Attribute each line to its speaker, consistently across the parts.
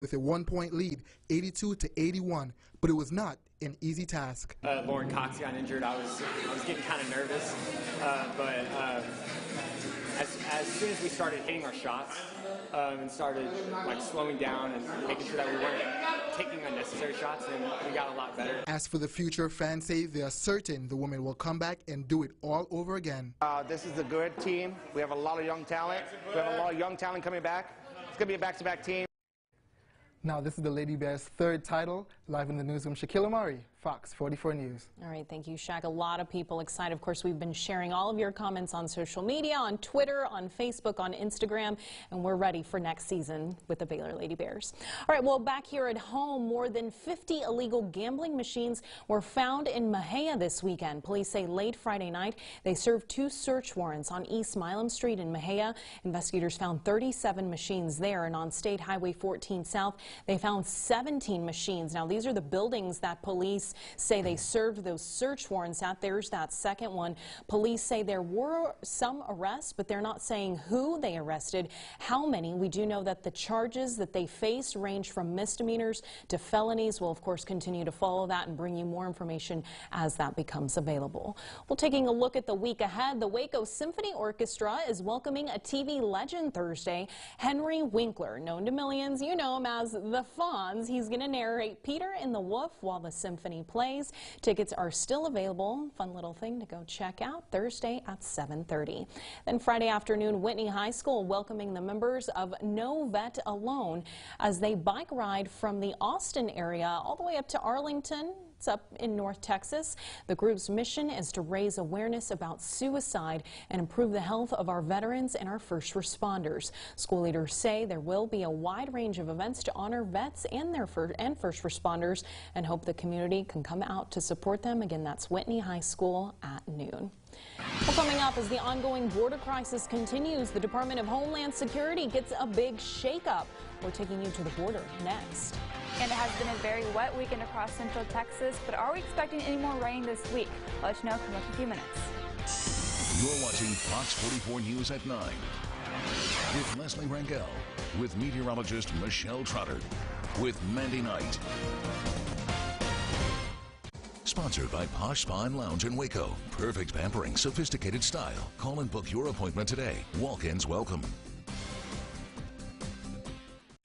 Speaker 1: with a 1-point lead, 82-81, but it was not an easy task.
Speaker 2: Lauren Cox got injured. I was getting kind of nervous, but as soon as we started hitting our shots and started like slowing down and making sure that we weren't taking unnecessary shots, then we got a lot better.
Speaker 1: As for the future, fans say they are certain the women will come back and do it all over again.
Speaker 3: This is a good team. We have a lot of young talent. We have a lot of young talent coming back. It's going to be a back-to-back team.
Speaker 1: Now, this is the Lady Bears' third title. Live in the newsroom, Shaquille Amari, Fox 44 News.
Speaker 4: All right, thank you, Shaq. A lot of people excited. Of course, we've been sharing all of your comments on social media, on Twitter, on Facebook, on Instagram, and we're ready for next season with the Baylor Lady Bears. All right, well, back here at home, more than 50 illegal gambling machines were found in Mexia this weekend. Police say late Friday night, they served 2 search warrants on East Milam Street in Mexia. Investigators found 37 machines there, and on State Highway 14 South, they found 17 machines. Now, these are the buildings that police say they served those search warrants at. There's that second one. Police say there were some arrests, but they're not saying who they arrested, how many. We do know that the charges that they face range from misdemeanors to felonies. We'll, of course, continue to follow that and bring you more information as that becomes available. Well, taking a look at the week ahead, the Waco Symphony Orchestra is welcoming a TV legend Thursday, Henry Winkler, known to millions. You know him as the Fonz. He's going to narrate Peter and the Wolf while the symphony plays. Tickets are still available. Fun little thing to go check out Thursday at 7:30. Then Friday afternoon, Whitney High School welcoming the members of No Vet Alone as they bike ride from the Austin area all the way up to Arlington. It's up in North Texas. The group's mission is to raise awareness about suicide and improve the health of our veterans and our first responders. School leaders say there will be a wide range of events to honor vets and their first responders and hope the community can come out to support them. Again, that's Whitney High School at noon. Well, coming up, as the ongoing border crisis continues, the Department of Homeland Security gets a big shakeup. We're taking you to the border next.
Speaker 5: And it has been a very wet weekend across central Texas, but are we expecting any more rain this week? I'll let you know coming up in a few minutes.
Speaker 6: You're watching Fox 44 News at 9 with Leslie Rangel, with meteorologist Michelle Trotter, with Mandy Knight. Sponsored by Posh Spa and Lounge in Waco. Perfect pampering, sophisticated style. Call and book your appointment today. Walk-ins welcome.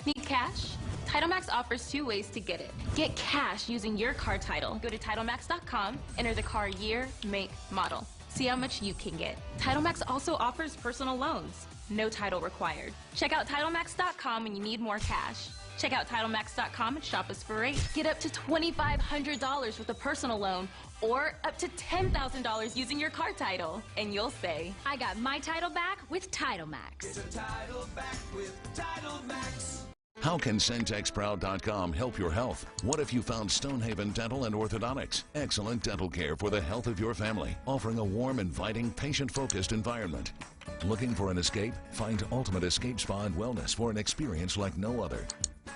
Speaker 7: Need cash? TitleMax offers 2 ways to get it. Get cash using your car title. Go to TitleMax.com, enter the car year, make, model. See how much you can get. TitleMax also offers personal loans. No title required. Check out TitleMax.com when you need more cash. Check out TitleMax.com and shop us for rates. Get up to $2,500 with a personal loan or up to $10,000 using your car title. And you'll say, I got my title back with TitleMax.
Speaker 8: Get a title back with TitleMax.
Speaker 6: How can CentexProud.com help your health? What if you found Stonehaven Dental and Orthodontics? Excellent dental care for the health of your family, offering a warm, inviting, patient-focused environment. Looking for an escape? Find Ultimate Escape Spa and Wellness for an experience like no other.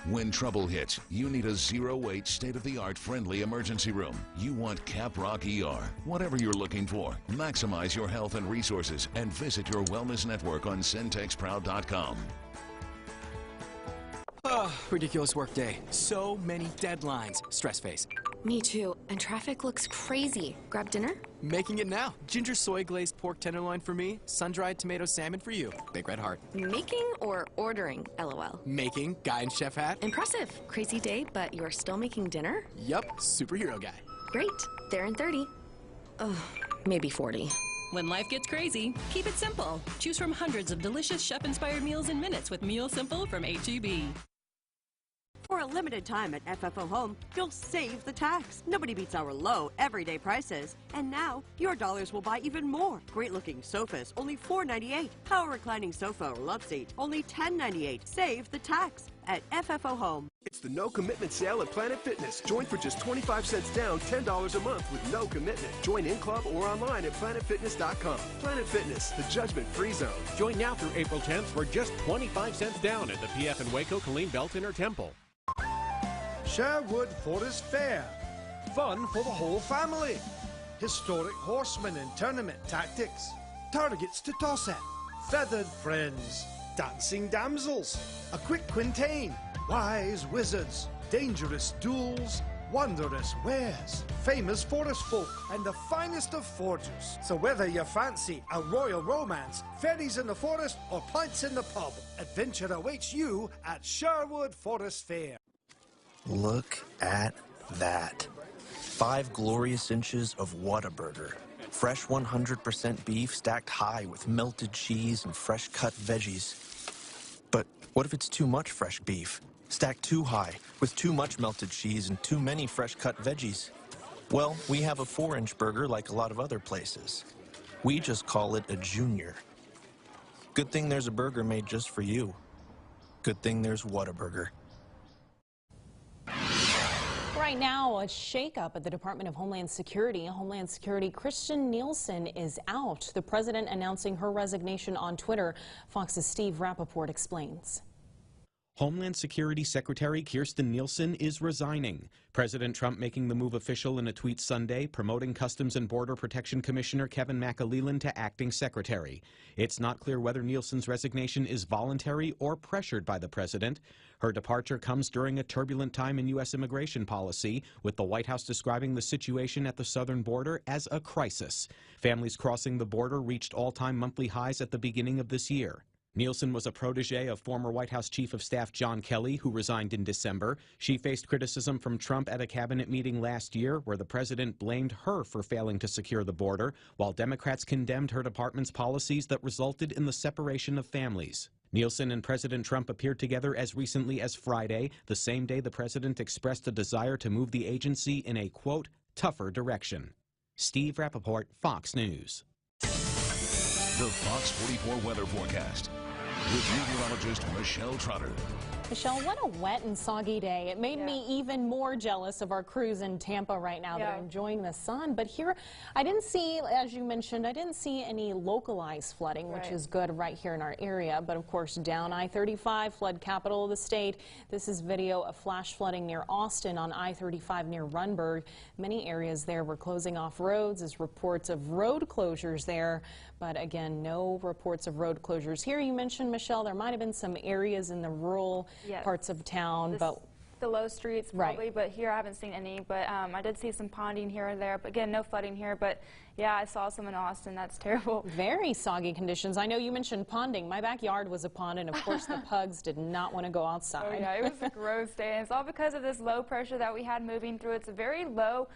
Speaker 6: When trouble hits, you need a zero-wait, state-of-the-art, friendly emergency room. You want Caprock ER. Whatever you're looking for, maximize your health and resources and visit your wellness network on CentexProud.com.
Speaker 9: Ridiculous work day. So many deadlines. Stress face.
Speaker 10: Me too. And traffic looks crazy. Grab dinner?
Speaker 9: Making it now. Ginger soy glazed pork tenderloin for me. Sun-dried tomato salmon for you. Big red heart.
Speaker 10: Making or ordering? LOL.
Speaker 9: Making. Guy in chef hat.
Speaker 10: Impressive. Crazy day, but you're still making dinner?
Speaker 9: Yup. Superhero guy.
Speaker 10: Great. There in 30. Ugh, maybe 40.
Speaker 11: When life gets crazy, keep it simple. Choose from hundreds of delicious chef-inspired meals in minutes with Meal Simple from H-E-B.
Speaker 12: For a limited time at FFO Home, you'll save the tax. Nobody beats our low, everyday prices. And now, your dollars will buy even more. Great-looking sofas, only $4.98. Power reclining sofa or love seat, only $10.98. Save the tax at FFO Home.
Speaker 13: It's the No Commitment Sale at Planet Fitness. Join for just 25 cents down, $10 a month with no commitment. Join in club or online at planetfitness.com. Planet Fitness, the judgment-free zone.
Speaker 14: Join now through April 10th for just 25 cents down at the PF in Waco, Killeen, Belton, or Temple.
Speaker 15: Sherwood Forest Fair. Fun for the whole family. Historic horsemen and tournament tactics. Targets to toss at. Feathered friends. Dancing damsels. A quick quintain. Wise wizards, dangerous duels, wondrous wares, famous forest folk, and the finest of forges. So whether you fancy a royal romance, fairies in the forest, or pints in the pub, adventure awaits you at Sherwood Forest Fair.
Speaker 16: Look at that. 5 glorious inches of Whataburger. Fresh 100% beef stacked high with melted cheese and fresh cut veggies. But what if it's too much fresh beef? Stacked too high, with too much melted cheese and too many fresh-cut veggies? Well, we have a 4-inch burger like a lot of other places. We just call it a junior. Good thing there's a burger made just for you. Good thing there's Whataburger.
Speaker 4: Right now, a shakeup at the Department of Homeland Security. Homeland Security Kirstjen Nielsen is out. The president announcing her resignation on Twitter. Fox's Steve Rappaport explains.
Speaker 17: Homeland Security Secretary Kirstjen Nielsen is resigning. President Trump making the move official in a tweet Sunday, promoting Customs and Border Protection Commissioner Kevin McAlealan to acting secretary. It's not clear whether Nielsen's resignation is voluntary or pressured by the president. Her departure comes during a turbulent time in U.S. immigration policy, with the White House describing the situation at the southern border as a crisis. Families crossing the border reached all-time monthly highs at the beginning of this year. Nielsen was a protege of former White House Chief of Staff John Kelly, who resigned in December. She faced criticism from Trump at a cabinet meeting last year, where the president blamed her for failing to secure the border, while Democrats condemned her department's policies that resulted in the separation of families. Nielsen and President Trump appeared together as recently as Friday, the same day the president expressed a desire to move the agency in a, quote, tougher direction. Steve Rappaport, Fox News.
Speaker 6: The Fox 44 weather forecast with meteorologist Michelle Trotter.
Speaker 4: Michelle, what a wet and soggy day. It made me even more jealous of our crews in Tampa right now. They're enjoying the sun. But here, I didn't see, as you mentioned, I didn't see any localized flooding, which is good right here in our area. But of course, down I-35, flood capital of the state. This is video of flash flooding near Austin on I-35 near Runberg. Many areas there were closing off roads. There's reports of road closures there. But again, no reports of road closures here. You mentioned, Michelle, there might have been some areas in the rural parts of town, but
Speaker 5: the low streets probably, but here I haven't seen any. But I did see some ponding here and there, but again, no flooding here. But yeah, I saw some in Austin. That's terrible.
Speaker 4: Very soggy conditions. I know you mentioned ponding. My backyard was a pond, and of course the pugs did not want to go outside.
Speaker 5: Oh yeah, it was a gross day, and it's all because of this low pressure that we had moving through. It's a very low,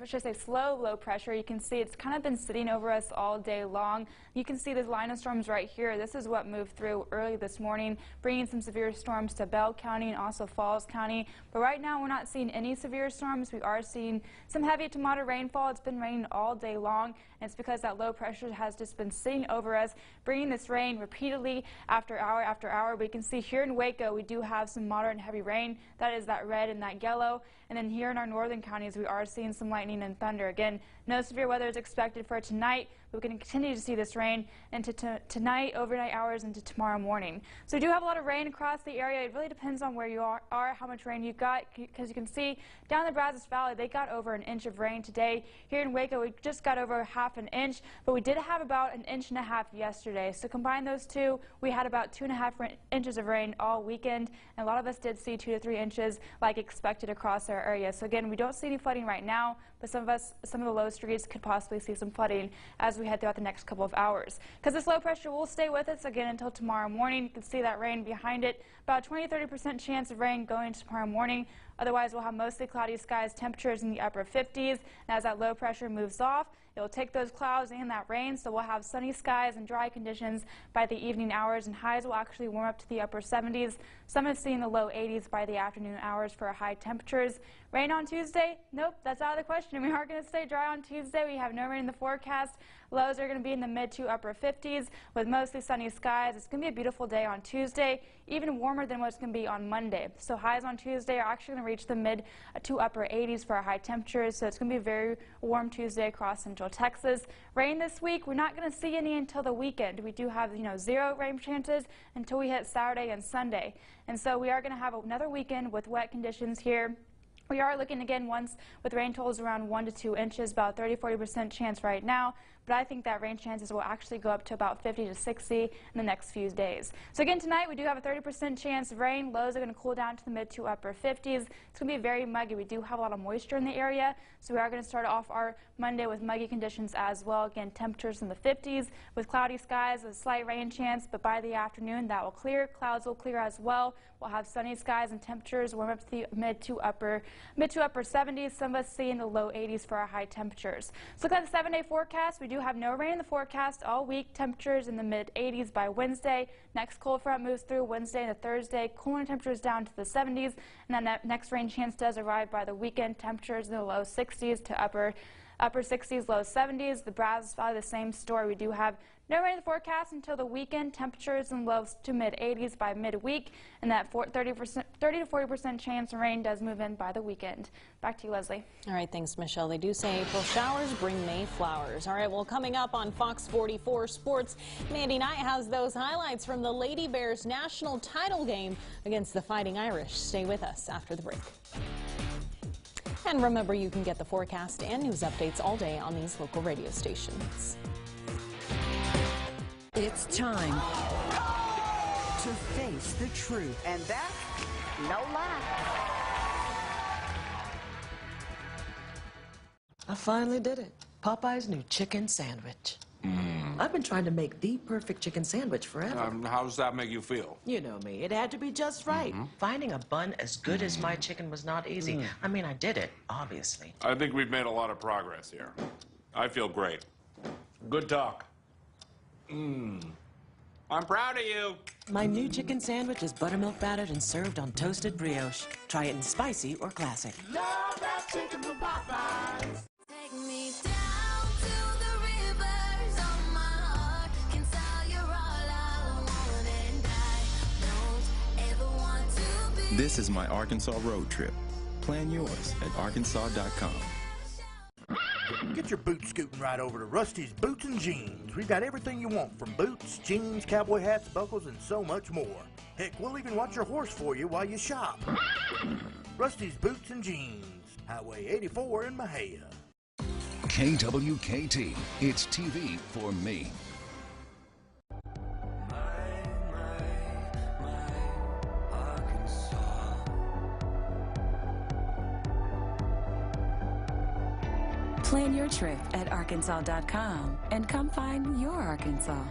Speaker 5: should I say slow low pressure. You can see it's kind of been sitting over us all day long. You can see this line of storms right here. This is what moved through early this morning, bringing some severe storms to Bell County and also Falls County. But right now we're not seeing any severe storms. We are seeing some heavy to moderate rainfall. It's been raining all day long, and it's because that low pressure has just been sitting over us, bringing this rain repeatedly after hour after hour. We can see here in Waco we do have some moderate and heavy rain. That is that red and that yellow. And then here in our northern counties we are seeing some lightning and thunder. Again, no severe weather is expected for tonight. We're going to continue to see this rain into tonight, overnight hours, into tomorrow morning. So we do have a lot of rain across the area. It really depends on where you are how much rain you got, because you can see down the Brazos Valley, they got over an inch of rain today. Here in Waco, we just got over half an inch, but we did have about an inch and a half yesterday. So combine those two, we had about 2.5 inches of rain all weekend, and a lot of us did see 2 to 3 inches like expected across our area. So again, we don't see any flooding right now, but some of the low streets could possibly see some flooding as we head throughout the next couple of hours. Because this low pressure will stay with us again until tomorrow morning. You can see that rain behind it. About 20–30% chance of rain going into tomorrow morning. Otherwise, we'll have mostly cloudy skies, temperatures in the upper 50s. And as that low pressure moves off, it will take those clouds and that rain, so we'll have sunny skies and dry conditions by the evening hours, and highs will actually warm up to the upper 70s. Some have seen the low 80s by the afternoon hours for high temperatures. Rain on Tuesday? Nope, that's out of the question. We are going to stay dry on Tuesday. We have no rain in the forecast. Lows are going to be in the mid to upper 50s with mostly sunny skies. It's going to be a beautiful day on Tuesday, even warmer than what it's going to be on Monday. So highs on Tuesday are actually going to reach the mid to upper 80s for our high temperatures. So it's going to be a very warm Tuesday across Central Texas. Rain this week, we're not going to see any until the weekend. We do have, 0 rain chances until we hit Saturday and Sunday. And so we are going to have another weekend with wet conditions here We are looking again once with rain totals around 1 to 2 inches, about 30–40% chance right now. But I think that rain chances will actually go up to about 50 to 60 in the next few days. So again, tonight we do have a 30% chance of rain. Lows are going to cool down to the mid to upper 50s. It's going to be very muggy. We do have a lot of moisture in the area, so we are going to start off our Monday with muggy conditions as well. Again, temperatures in the 50s with cloudy skies, a slight rain chance, but by the afternoon that will clear. Clouds will clear as well. We'll have sunny skies and temperatures warm up to the mid to upper 70s. Some of us see in the low 80s for our high temperatures. So look at the 7-day forecast. We do have no rain in the forecast all week. Temperatures in the mid 80s by Wednesday. Next cold front moves through Wednesday and Thursday. Cooling temperatures down to the 70s, and then that next rain chance does arrive by the weekend. Temperatures in the low 60s to upper 60s, low 70s. The Brazos is probably the same story. We do have no rain in the forecast until the weekend. Temperatures in low to mid 80s by midweek, and that 30 to 40% chance of rain does move in by the weekend. Back to you, Leslie.
Speaker 4: All right, thanks, Michelle. They do say April showers bring May flowers. All right, well, coming up on Fox 44 Sports, Mandy Knight has those highlights from the Lady Bears national title game against the Fighting Irish. Stay with us after the break. And remember, you can get the forecast and news updates all day on these local radio stations.
Speaker 18: It's time to face the truth.
Speaker 19: And that's no lie.
Speaker 20: I finally did it. Popeye's new chicken sandwich. I've been trying to make the perfect chicken sandwich forever.
Speaker 3: How does that make you feel?
Speaker 20: You know me. It had to be just right. Finding a bun as good as my chicken was not easy. I mean, I did it, obviously.
Speaker 3: I think we've made a lot of progress here. I feel great. Good talk. I'm proud of you.
Speaker 20: My new chicken sandwich is buttermilk battered and served on toasted brioche. Try it in spicy or classic.
Speaker 8: Love that chicken from Popeyes.
Speaker 21: Take me down to the rivers of my heart. Can tell you're all I want, and I don't ever want to be.
Speaker 22: This is my Arkansas road trip. Plan yours at arkansas.com.
Speaker 23: Get your boot scooting right over to Rusty's Boots and Jeans. We've got everything you want, from boots, jeans, cowboy hats, buckles, and so much more. Heck, we'll even watch your horse for you while you shop. Rusty's Boots and Jeans, Highway 84 in Mahia.
Speaker 6: KWKT, it's TV for me.
Speaker 24: Plan your trip at arkansas.com and come find your Arkansas.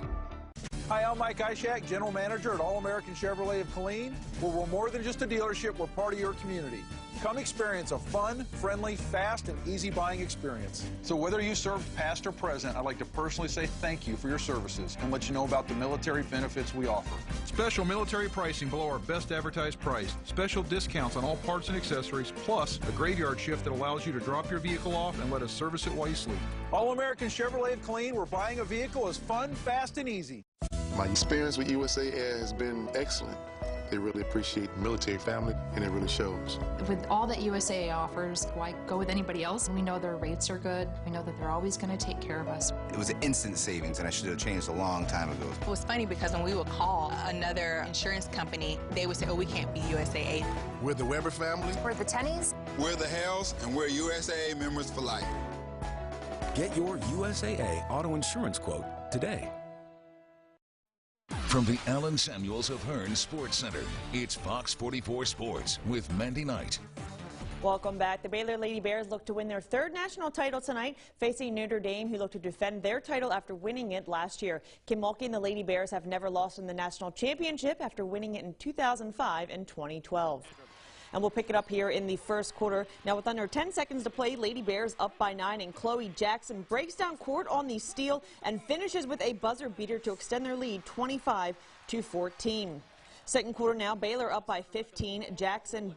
Speaker 25: Hi, I'm Mike Ishak, General Manager at All American Chevrolet of Killeen. Well, we're more than just a dealership, we're part of your community. Come experience a fun, friendly, fast, and easy buying experience. So whether you served past or present, I'd like to personally say thank you for your services and let you know about the military benefits we offer. Special military pricing below our best advertised price. Special discounts on all parts and accessories, plus a graveyard shift that allows you to drop your vehicle off and let us service it while you sleep. All American Chevrolet of Killeen, where buying a vehicle is fun, fast, and easy.
Speaker 26: My experience with USA Air has been excellent. They really appreciate the military family, and it really shows.
Speaker 27: With all that USAA offers, why go with anybody else? We know their rates are good. We know that they're always going to take care of us.
Speaker 28: It was an instant savings, and I should have changed a long time ago.
Speaker 29: It was funny because when we would call another insurance company, they would say, oh, we can't be USAA.
Speaker 26: We're the Weber family.
Speaker 29: We're the Tennies.
Speaker 30: We're the Hells, and we're USAA members for life.
Speaker 22: Get your USAA auto insurance quote today.
Speaker 6: From the Allen Samuels of Hearn Sports Center, it's Fox 44 Sports with Mandy Knight.
Speaker 31: Welcome back. The Baylor Lady Bears look to win their third national title tonight, facing Notre Dame, who look to defend their title after winning it last year. Kim Mulkey and the Lady Bears have never lost in the national championship after winning it in 2005 and 2012. And we'll pick it up here in the first quarter. Now, with under 10 seconds to play, Lady Bears up by 9, and Chloe Jackson breaks down court on the steal and finishes with a buzzer beater to extend their lead 25-14. Second quarter now, Baylor up by 15. Jackson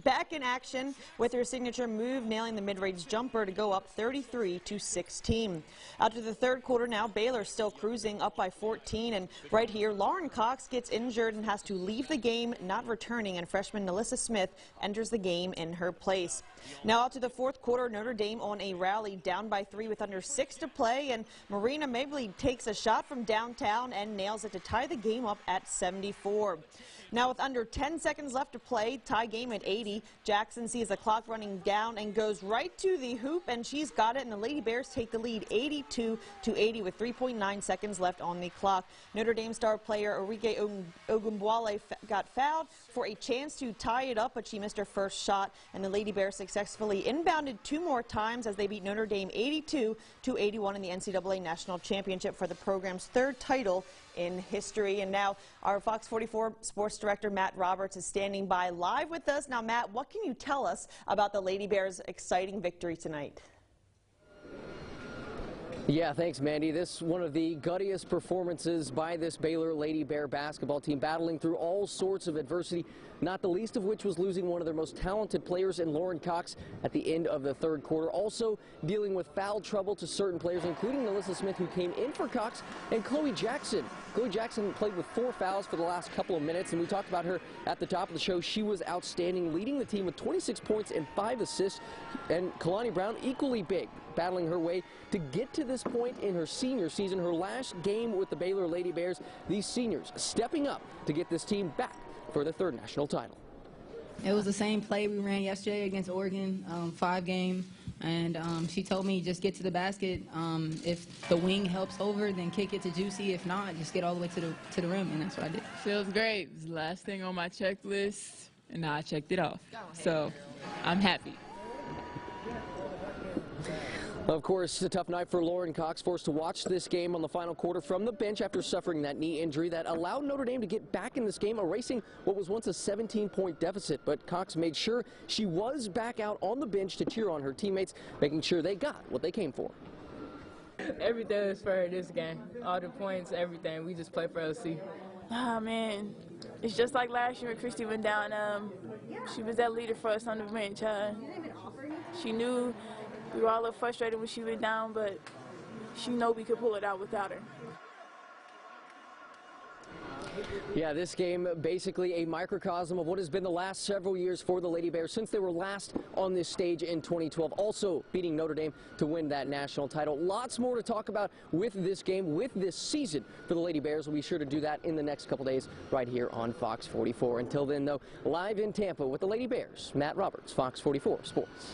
Speaker 31: back in action with her signature move, nailing the mid-range jumper to go up 33-16. Out to the third quarter now, Baylor still cruising up by 14. And right here, Lauren Cox gets injured and has to leave the game, not returning, and freshman Nalissa Smith enters the game in her place. Now out to the fourth quarter, Notre Dame on a rally, down by 3 with under 6 to play, and Marina Mabley takes a shot from downtown and nails it to tie the game up at 74. Now with under 10 seconds left to play, tie game at 80, Jackson sees the clock running down and goes right to the hoop, and she's got it, and the Lady Bears take the lead 82-80 with 3.9 seconds left on the clock. Notre Dame star player Orike Ogunbowale got fouled for a chance to tie it up, but she missed her first shot, and the Lady Bears successfully inbounded 2 more times as they beat Notre Dame 82-81 in the NCAA National Championship for the program's 3rd title in history. And now our Fox 44 sports director Matt Roberts is standing by live with us. Now, Matt, what can you tell us about the Lady Bears' exciting victory tonight?
Speaker 1: Yeah, thanks, Mandy. This one of the guttiest performances by this Baylor Lady Bear basketball team, battling through all sorts of adversity, not the least of which was losing one of their most talented players in Lauren Cox at the end of the 3rd quarter. Also dealing with foul trouble to certain players, including Melissa Smith, who came in for Cox, and Chloe Jackson. Chloe Jackson played with 4 fouls for the last couple of minutes, and we talked about her at the top of the show. She was outstanding, leading the team with 26 points and 5 assists, and Kalani Brown equally big, battling her way to get to this point in her senior season, her last game with the Baylor Lady Bears. These seniors stepping up to get this team back for the 3rd national title.
Speaker 2: It was the same play we ran yesterday against Oregon, 5 game, and she told me just get to the basket. If the wing helps over, then kick it to Juicy. If not, just get all the way to the rim, and that's what I did.
Speaker 7: Feels great. It was the last thing on my checklist, and now I checked it off. So I'm happy.
Speaker 1: Of course, a tough night for Lauren Cox, forced to watch this game on the final quarter from the bench after suffering that knee injury that allowed Notre Dame to get back in this game, erasing what was once a 17-point deficit. But Cox made sure she was back out on the bench to cheer on her teammates, making sure they got what they came for.
Speaker 7: Everything is for this game. All the points, everything. We just play for LC.
Speaker 9: Ah, man. It's just like last year when Christy went down. She was that leader for us on the bench. She knew we were all a little frustrated when she went down, but she knew we could pull it out without her.
Speaker 1: Yeah, this game basically a microcosm of what has been the last several years for the Lady Bears since they were last on this stage in 2012, also beating Notre Dame to win that national title. Lots more to talk about with this game, with this season for the Lady Bears. We'll be sure to do that in the next couple days right here on Fox 44. Until then, though, live in Tampa with the Lady Bears, Matt Roberts, Fox 44 Sports.